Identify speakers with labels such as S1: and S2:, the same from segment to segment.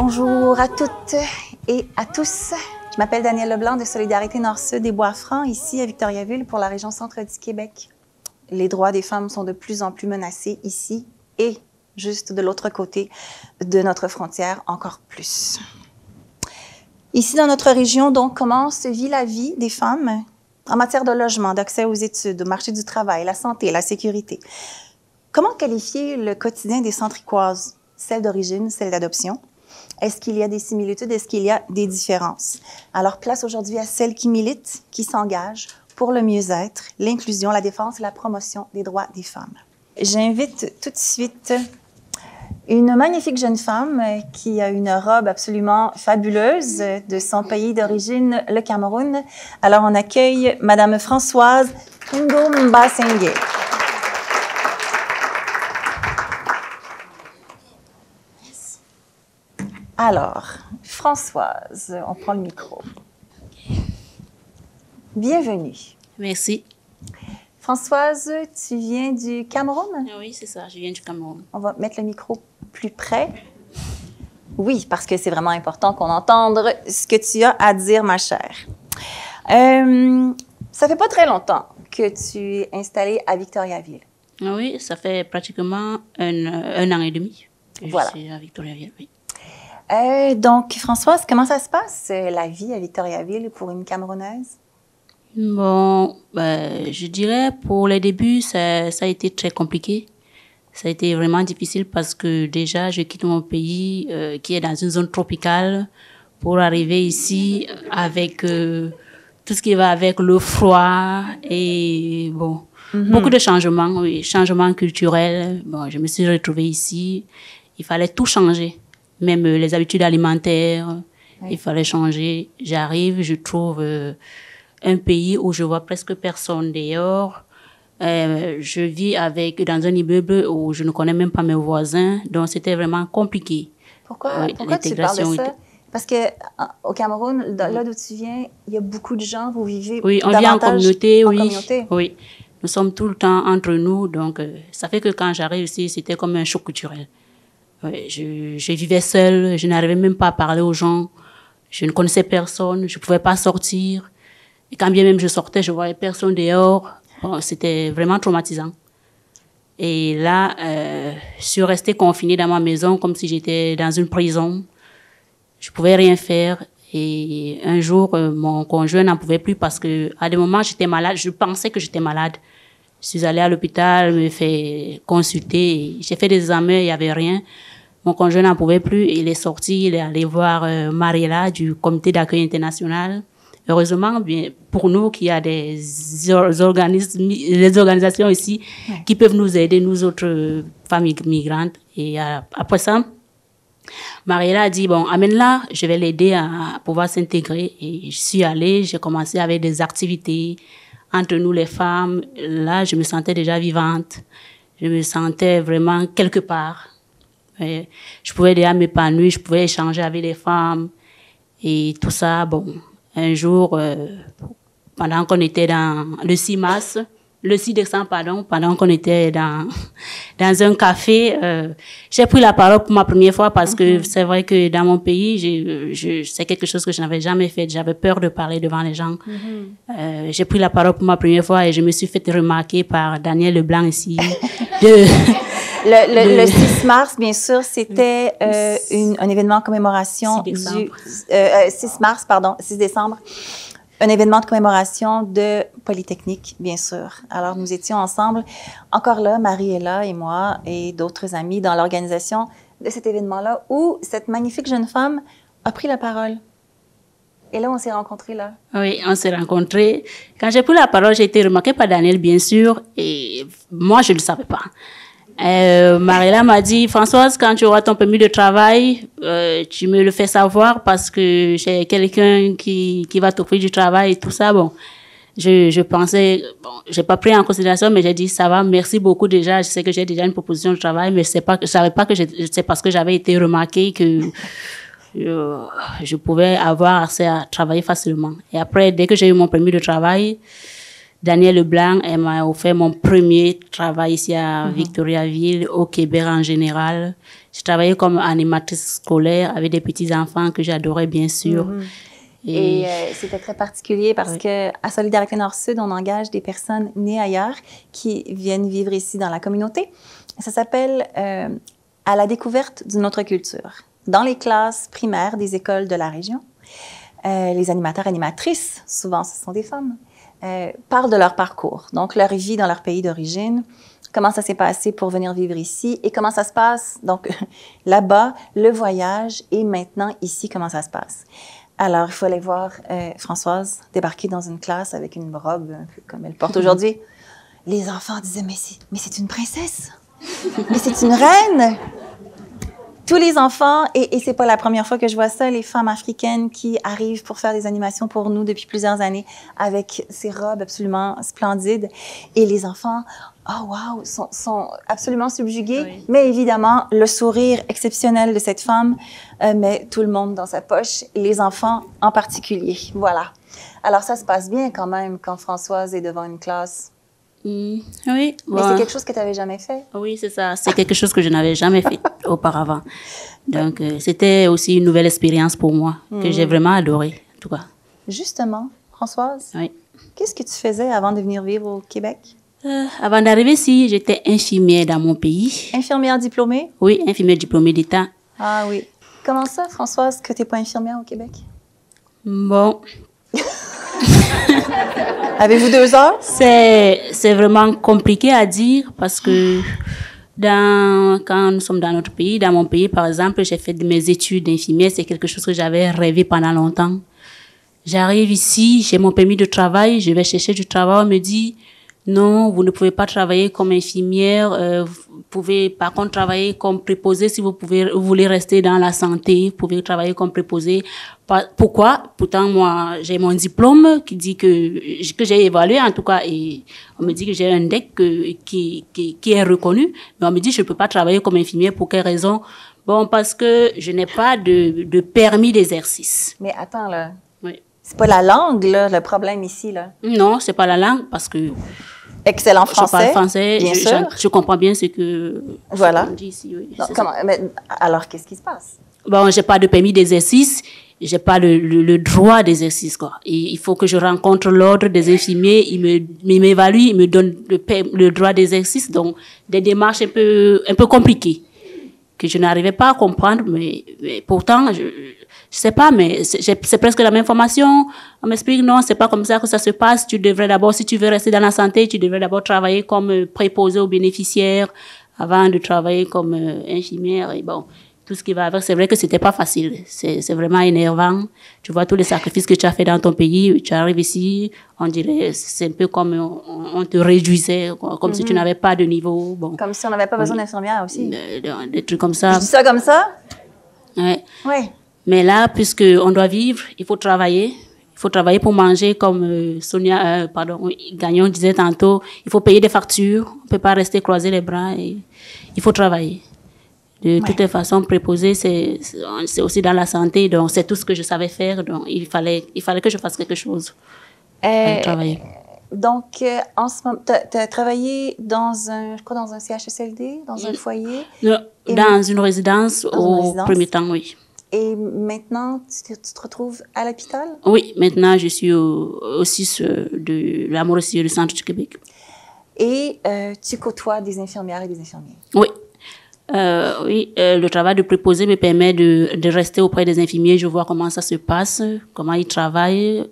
S1: Bonjour à toutes et à tous. Je m'appelle Danielle Leblanc de Solidarité Nord-Sud des Bois-Francs, ici à Victoriaville pour la région centre du Québec. Les droits des femmes sont de plus en plus menacés ici et juste de l'autre côté de notre frontière encore plus. Ici dans notre région, donc, comment se vit la vie des femmes en matière de logement, d'accès aux études, au marché du travail, la santé, la sécurité? Comment qualifier le quotidien des centricoises, celle d'origine, celle d'adoption? Est-ce qu'il y a des similitudes? Est-ce qu'il y a des différences? Alors, place aujourd'hui à celles qui militent, qui s'engagent pour le mieux-être, l'inclusion, la défense et la promotion des droits des femmes. J'invite tout de suite une magnifique jeune femme qui a une robe absolument fabuleuse de son pays d'origine, le Cameroun. Alors, on accueille Madame Françoise Ngomba-Sengue. Alors, Françoise, on prend le micro. Bienvenue.
S2: Merci.
S1: Françoise, tu viens du Cameroun?
S2: Oui, c'est ça, je viens du Cameroun.
S1: On va mettre le micro plus près. Oui, parce que c'est vraiment important qu'on entende ce que tu as à dire, ma chère. Ça fait pas très longtemps que tu es installée à Victoriaville.
S2: Oui, ça fait pratiquement un an et demi que
S1: voilà.
S2: Je suis à Victoriaville, oui.
S1: Donc, Françoise, comment ça se passe, la vie à Victoriaville pour une Camerounaise?
S2: Bon, je dirais pour les débuts, ça a été très compliqué. Ça a été vraiment difficile parce que déjà, je quitte mon pays qui est dans une zone tropicale pour arriver ici avec tout ce qui va avec le froid et bon, beaucoup de changements, oui, changements culturels. Bon, je me suis retrouvée ici, il fallait tout changer. Même les habitudes alimentaires, oui. Il fallait changer. J'arrive, je trouve un pays où je vois presque personne dehors. Je vis dans un immeuble où je ne connais même pas mes voisins. Donc, c'était vraiment compliqué.
S1: Pourquoi tu parles de ça? Parce qu'au Cameroun, là d'où tu viens, il y a beaucoup de gens, vous vivez
S2: oui, on vit en communauté, oui.
S1: Communauté.
S2: Oui, nous sommes tout le temps entre nous. Donc, ça fait que quand j'arrive ici, c'était comme un choc culturel. Ouais, je vivais seule, je n'arrivais même pas à parler aux gens, je ne connaissais personne, je ne pouvais pas sortir. Et quand bien même je sortais, je ne voyais personne dehors. Bon, c'était vraiment traumatisant. Et là, je suis restée confinée dans ma maison comme si j'étais dans une prison. Je ne pouvais rien faire. Et un jour, mon conjoint n'en pouvait plus parce qu'à des moments, j'étais malade. Je pensais que j'étais malade. Je suis allée à l'hôpital, me fait consulter. J'ai fait des examens, il n'y avait rien. Mon conjoint n'en pouvait plus. Il est sorti, il est allé voir Mariela du comité d'accueil international. Heureusement, bien, pour nous, qu'il y a des organisations ici qui peuvent nous aider, nous autres familles migrantes. Et après ça, Mariela a dit, bon, amène-la, je vais l'aider à pouvoir s'intégrer. Et je suis allée, j'ai commencé avec des activités entre nous les femmes. Là, je me sentais déjà vivante. Je me sentais vraiment quelque part. Et je pouvais déjà m'épanouir, je pouvais échanger avec les femmes et tout ça. Bon, un jour, pendant qu'on était dans le 6 décembre, pendant qu'on était dans un café, j'ai pris la parole pour ma première fois parce que c'est vrai que dans mon pays, c'est quelque chose que je n'avais jamais fait. J'avais peur de parler devant les gens. J'ai pris la parole pour ma première fois et je me suis fait remarquer par Danielle Leblanc ici.
S1: Le 6 mars, bien sûr, c'était un événement de commémoration 6 décembre. Un événement de commémoration de Polytechnique, bien sûr. Alors, nous étions ensemble, encore là, Mariela et moi et d'autres amis dans l'organisation de cet événement-là où cette magnifique jeune femme a pris la parole. Et là, on s'est rencontrés, là.
S2: Oui, on s'est rencontrés. Quand j'ai pris la parole, j'ai été remarquée par Daniel, bien sûr, et moi, je ne le savais pas. Mariela m'a dit, Françoise, quand tu auras ton permis de travail, tu me le fais savoir parce que j'ai quelqu'un qui va t'offrir du travail et tout ça. Bon, je pensais, bon, j'ai pas pris en considération, mais j'ai dit, ça va, merci beaucoup déjà. Je sais que j'ai déjà une proposition de travail, mais je savais pas que c'est parce que j'avais été remarquée que je pouvais avoir accès à travailler facilement. Et après, dès que j'ai eu mon permis de travail, Danielle Leblanc, elle m'a offert mon premier travail ici à Victoriaville, au Québec en général. Je travaillais comme animatrice scolaire avec des petits-enfants que j'adorais, bien sûr.
S1: Et c'était très particulier parce que à Solidarité Nord-Sud, on engage des personnes nées ailleurs qui viennent vivre ici dans la communauté. Ça s'appelle à la découverte d'une autre culture. Dans les classes primaires des écoles de la région, les animateurs, animatrices, souvent ce sont des femmes, parlent de leur parcours, donc leur vie dans leur pays d'origine, comment ça s'est passé pour venir vivre ici et comment ça se passe, donc là-bas, le voyage et maintenant ici, comment ça se passe. Alors, il faut aller voir Françoise débarquer dans une classe avec une robe un peu comme elle porte aujourd'hui. Les enfants disaient, mais c'est une princesse, mais c'est une reine. Tous les enfants, et c'est pas la première fois que je vois ça, les femmes africaines qui arrivent pour faire des animations pour nous depuis plusieurs années avec ces robes absolument splendides. Et les enfants, oh wow, sont absolument subjugués. Oui. Mais évidemment, le sourire exceptionnel de cette femme met tout le monde dans sa poche, et les enfants en particulier. Voilà. Alors ça se passe bien quand même quand Françoise est devant une classe.
S2: Oui.
S1: Mais c'est quelque chose que tu n'avais jamais fait.
S2: Oui, c'est ça. C'est quelque chose que je n'avais jamais fait auparavant. Donc, c'était aussi une nouvelle expérience pour moi que j'ai vraiment adorée, en tout cas.
S1: Justement, Françoise,
S2: oui.
S1: Qu'est-ce que tu faisais avant de venir vivre au Québec?
S2: Avant d'arriver ici, j'étais infirmière dans mon pays.
S1: Infirmière diplômée?
S2: Oui, infirmière diplômée d'État.
S1: Ah oui. Comment ça, Françoise, que tu n'es pas infirmière au Québec?
S2: Bon...
S1: Avez-vous 2 heures?
S2: C'est vraiment compliqué à dire parce que quand nous sommes dans notre pays, dans mon pays, par exemple, j'ai fait mes études d'infirmière. C'est quelque chose que j'avais rêvé pendant longtemps. J'arrive ici, j'ai mon permis de travail, je vais chercher du travail, on me dit non, vous ne pouvez pas travailler comme infirmière, vous pouvez par contre travailler comme préposé si vous voulez rester dans la santé, vous pouvez travailler comme préposé. Pourquoi? Pourtant, moi, j'ai mon diplôme qui dit que j'ai évalué en tout cas, et on me dit que j'ai un DEC qui est reconnu, mais on me dit que je peux pas travailler comme infirmière. Pour quelle raison? Bon, parce que je n'ai pas de permis d'exercice.
S1: Mais attends, là.
S2: Oui.
S1: C'est pas la langue, là, le problème ici, là.
S2: Non, c'est pas la langue, parce que...
S1: Excellent français.
S2: Je parle français,
S1: bien sûr.
S2: Je comprends bien ce que...
S1: Voilà.
S2: On dit ici, oui.
S1: Non, alors, qu'est-ce qui se passe?
S2: Bon, j'ai pas de permis d'exercice, j'ai pas le droit d'exercice, quoi. Et il faut que je rencontre l'ordre des infirmiers, ils m'évaluent, ils me donnent le droit d'exercice, donc des démarches un peu compliquées que je n'arrivais pas à comprendre, mais pourtant, je sais pas, mais c'est presque la même formation. On m'explique, non, c'est pas comme ça que ça se passe. Tu devrais d'abord, si tu veux rester dans la santé, tu devrais d'abord travailler comme préposé aux bénéficiaires avant de travailler comme infirmière. Et bon, tout ce qui va avec, c'est vrai que c'était pas facile. C'est vraiment énervant. Tu vois tous les sacrifices que tu as fait dans ton pays. Tu arrives ici, on dirait, c'est un peu comme on te réduisait, comme si tu n'avais pas de niveau. Bon.
S1: Comme si on n'avait pas besoin d'infirmière aussi.
S2: Des trucs comme ça.
S1: Je dis ça comme ça?
S2: Ouais.
S1: Ouais.
S2: Mais là, puisque on doit vivre, il faut travailler. Il faut travailler pour manger, comme Gagnon disait tantôt. Il faut payer des factures. On peut pas rester croiser les bras. Et il faut travailler. De toutes les façons, préposé, c'est aussi dans la santé. Donc, c'est tout ce que je savais faire. Donc, il fallait que je fasse quelque chose. Travailler.
S1: Donc, en ce moment, tu as travaillé dans un CHSLD, dans un foyer?
S2: Non, dans une résidence au premier temps, oui.
S1: Et maintenant, tu te retrouves à l'hôpital?
S2: Oui, maintenant, je suis au CIS de la Mauricie, du centre du Québec.
S1: Et tu côtoies des infirmières et des infirmiers?
S2: Oui. Le travail de préposé me permet de rester auprès des infirmiers. Je vois comment ça se passe, comment ils travaillent,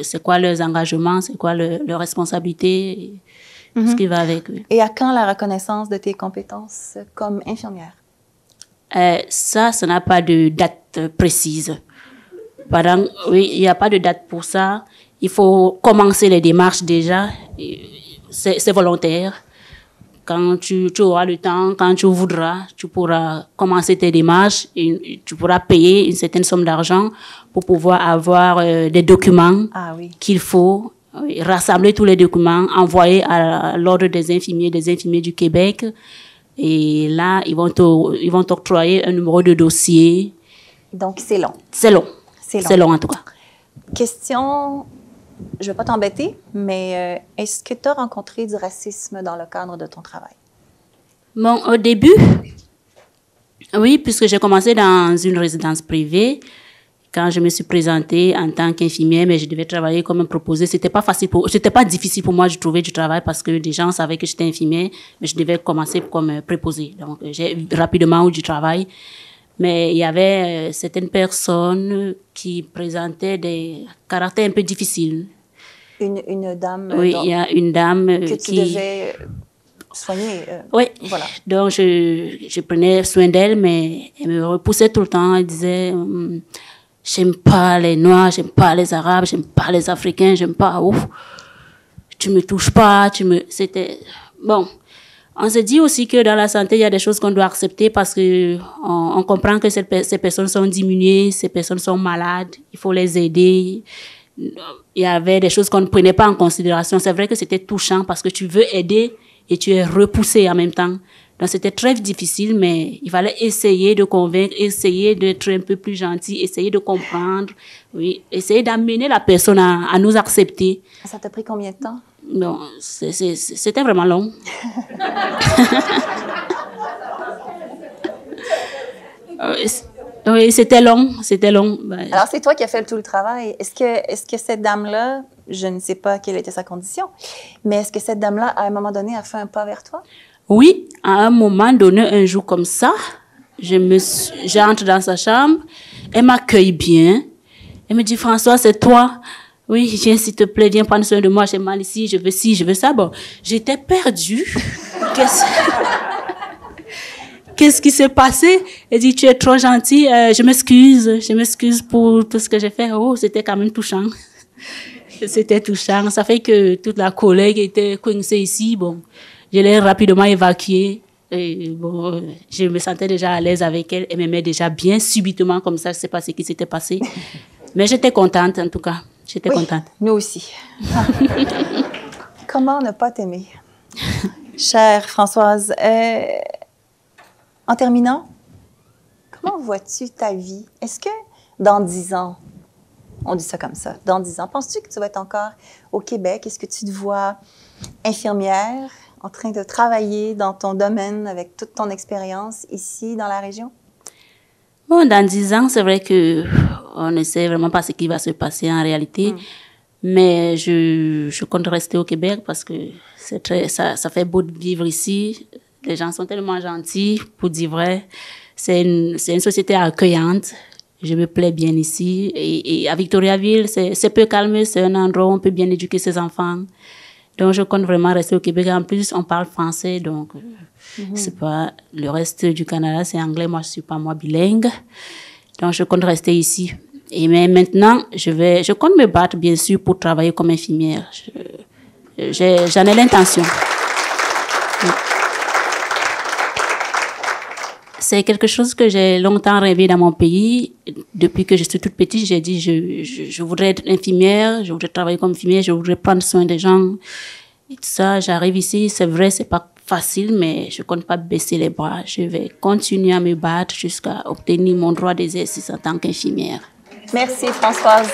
S2: c'est quoi leurs engagements, c'est quoi leurs responsabilités, ce qui va avec eux.
S1: Et à quand la reconnaissance de tes compétences comme infirmière?
S2: Ça n'a pas de date précise. Oui, il n'y a pas de date pour ça. Il faut commencer les démarches déjà. C'est volontaire. Quand tu auras le temps, quand tu voudras, tu pourras commencer tes démarches et tu pourras payer une certaine somme d'argent pour pouvoir avoir des documents qu'il faut, rassembler tous les documents, envoyer à l'ordre des infirmiers du Québec. Et là, ils vont t'octroyer un numéro de dossier.
S1: Donc, c'est long.
S2: C'est long. C'est long, en tout cas.
S1: Question, je ne vais pas t'embêter, mais est-ce que tu as rencontré du racisme dans le cadre de ton travail?
S2: Bon, au début, Oui, puisque j'ai commencé dans une résidence privée. Quand je me suis présentée en tant qu'infirmière, mais je devais travailler comme un proposé. C'était pas difficile pour moi de trouver du travail parce que les gens savaient que j'étais infirmière, mais je devais commencer comme préposé. Donc, j'ai rapidement eu du travail. Mais il y avait certaines personnes qui présentaient des caractères un peu difficiles.
S1: Une dame.
S2: Oui, il y a une dame
S1: que tu devais soigner.
S2: Oui.
S1: Voilà.
S2: Donc, je prenais soin d'elle, mais elle me repoussait tout le temps. Elle disait, j'aime pas les Noirs, j'aime pas les Arabes, j'aime pas les Africains, j'aime pas, ouf, tu me touches pas, c'était, bon. On se dit aussi que dans la santé, il y a des choses qu'on doit accepter parce que on comprend que ces personnes sont diminuées, ces personnes sont malades, il faut les aider. Il y avait des choses qu'on ne prenait pas en considération. C'est vrai que c'était touchant parce que tu veux aider et tu es repoussé en même temps. Donc c'était très difficile, mais il fallait essayer de convaincre, essayer d'être un peu plus gentil, essayer de comprendre, oui, essayer d'amener la personne à nous accepter.
S1: Ça t'a pris combien de temps?
S2: Non, c'était vraiment long. Oui, c'était long.
S1: Alors, c'est toi qui as fait tout le travail. Est-ce que cette dame-là, je ne sais pas quelle était sa condition, mais est-ce que cette dame-là, à un moment donné, a fait un pas vers toi?
S2: Oui, à un moment donné, un jour comme ça, j'entre dans sa chambre, elle m'accueille bien. Elle me dit, François, c'est toi? Oui, viens, s'il te plaît, viens prendre soin de moi, j'ai mal ici, je veux ci, je veux ça. Bon, j'étais perdue. Qu'est-ce qui s'est passé? Elle dit, tu es trop gentille, je m'excuse pour tout ce que j'ai fait. Oh, c'était quand même touchant. C'était touchant. Ça fait que toute la collègue était coincée ici. Bon, je l'ai rapidement évacuée. Et bon, je me sentais déjà à l'aise avec elle. Elle m'aimait déjà bien subitement comme ça. Je ne sais pas ce qui s'était passé. Mais j'étais contente, en tout cas. J'étais contente.
S1: Nous aussi. Comment ne pas t'aimer? Chère Françoise, en terminant, comment vois-tu ta vie? Est-ce que dans 10 ans, on dit ça comme ça, dans 10 ans, penses-tu que tu vas être encore au Québec? Est-ce que tu te vois infirmière, en train de travailler dans ton domaine avec toute ton expérience ici dans la région?
S2: Bon, dans 10 ans, c'est vrai qu'on ne sait vraiment pas ce qui va se passer en réalité. Mais je compte rester au Québec parce que ça fait beau de vivre ici. Les gens sont tellement gentils, pour dire vrai. C'est une société accueillante. Je me plais bien ici. Et à Victoriaville, c'est peu calme. C'est un endroit où on peut bien éduquer ses enfants. Donc, je compte vraiment rester au Québec. En plus, on parle français, donc c'est pas le reste du Canada, c'est anglais. Moi, je suis pas bilingue. Donc, je compte rester ici. Mais maintenant, je compte me battre, bien sûr, pour travailler comme infirmière. J'en ai l'intention. C'est quelque chose que j'ai longtemps rêvé dans mon pays. Depuis que je suis toute petite, j'ai dit je voudrais être infirmière, je voudrais travailler comme infirmière, je voudrais prendre soin des gens. Et tout ça, j'arrive ici, c'est vrai, c'est pas facile, mais je compte pas baisser les bras. Je vais continuer à me battre jusqu'à obtenir mon droit d'exercice en tant qu'infirmière.
S1: Merci Françoise.